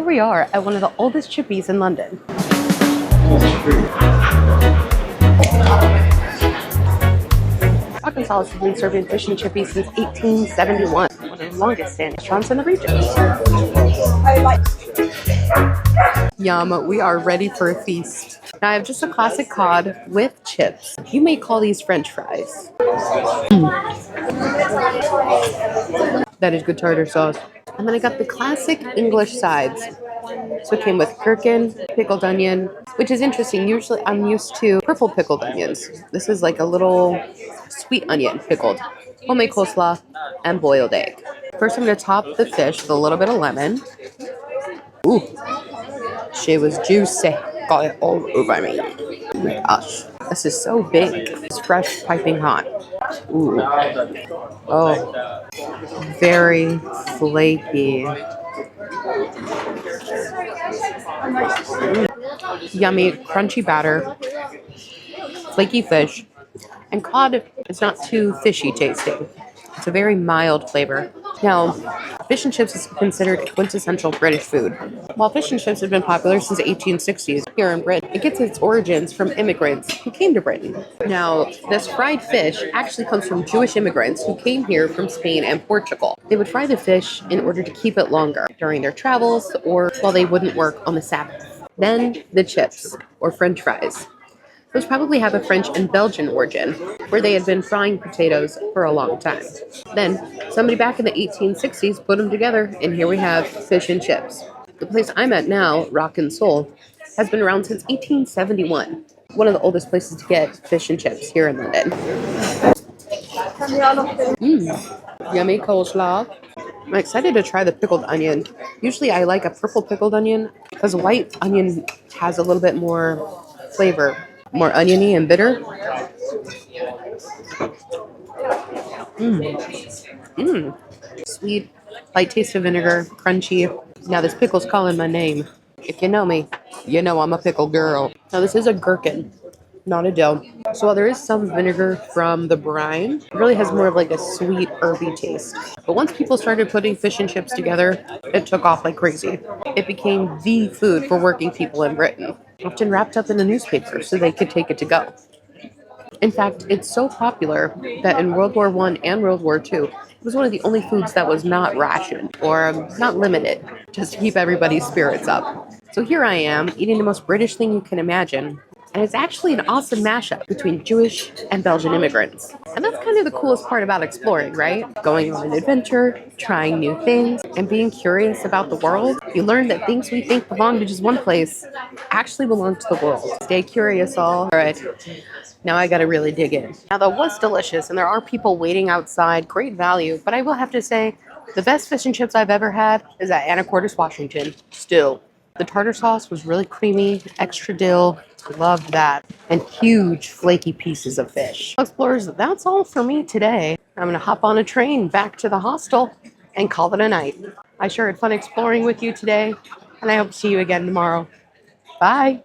Here we are at one of the oldest chippies in London. Rock and Sole has been serving fish and chippies since 1871, one of the longest standing restaurants in the region. Yum, we are ready for a feast. Now I have just a classic cod with chips. You may call these French fries. That is good tartar sauce. And then I got the classic English sides. So it came with gherkin, pickled onion, which is interesting. Usually I'm used to purple pickled onions. This is like a little sweet onion pickled, homemade coleslaw, and boiled egg. First I'm going to top the fish with a little bit of lemon. Ooh, she was juicy. Got it all over me. Oh my gosh, this is so big. It's fresh, piping hot. Ooh. Oh, very flaky. Yummy, crunchy batter, flaky fish, and cod is not too fishy tasting. It's a very mild flavor. Now, fish and chips is considered quintessential British food. While fish and chips have been popular since the 1860s here in Britain, it gets its origins from immigrants who came to Britain. Now, this fried fish actually comes from Jewish immigrants who came here from Spain and Portugal. They would fry the fish in order to keep it longer during their travels or while they wouldn't work on the Sabbath. Then the chips, or French fries. Those probably have a French and Belgian origin, where they had been frying potatoes for a long time. Then, somebody back in the 1860s put them together, and here we have fish and chips. The place I'm at now, Rock and Sole, has been around since 1871. One of the oldest places to get fish and chips here in London. Yummy coleslaw. I'm excited to try the pickled onion. Usually I like a purple pickled onion because white onion has a little bit more flavor. More oniony and bitter. Sweet, light taste of vinegar, crunchy. Now this pickle's calling my name. If you know me, you know I'm a pickle girl. Now this is a gherkin, not a dill. So while there is some vinegar from the brine, it really has more of like a sweet, herby taste. But once people started putting fish and chips together, it took off like crazy. It became the food for working people in Britain, often wrapped up in a newspaper so they could take it to go. In fact, it's so popular that in World War I and World War II, it was one of the only foods that was not rationed or not limited, just to keep everybody's spirits up. So here I am, eating the most British thing you can imagine. And it's actually an awesome mashup between Jewish and Belgian immigrants. And that's kind of the coolest part about exploring, right? Going on an adventure, trying new things, and being curious about the world. You learn that things we think belong to just one place actually belong to the world. Stay curious, all. All right, now I gotta really dig in. Now that was delicious, and there are people waiting outside. Great value, but I will have to say, the best fish and chips I've ever had is at Anacortes, Washington. Still. The tartar sauce was really creamy, extra dill. Loved that. And huge flaky pieces of fish. Explorers, that's all for me today. I'm going to hop on a train back to the hostel and call it a night. I sure had fun exploring with you today, and I hope to see you again tomorrow. Bye.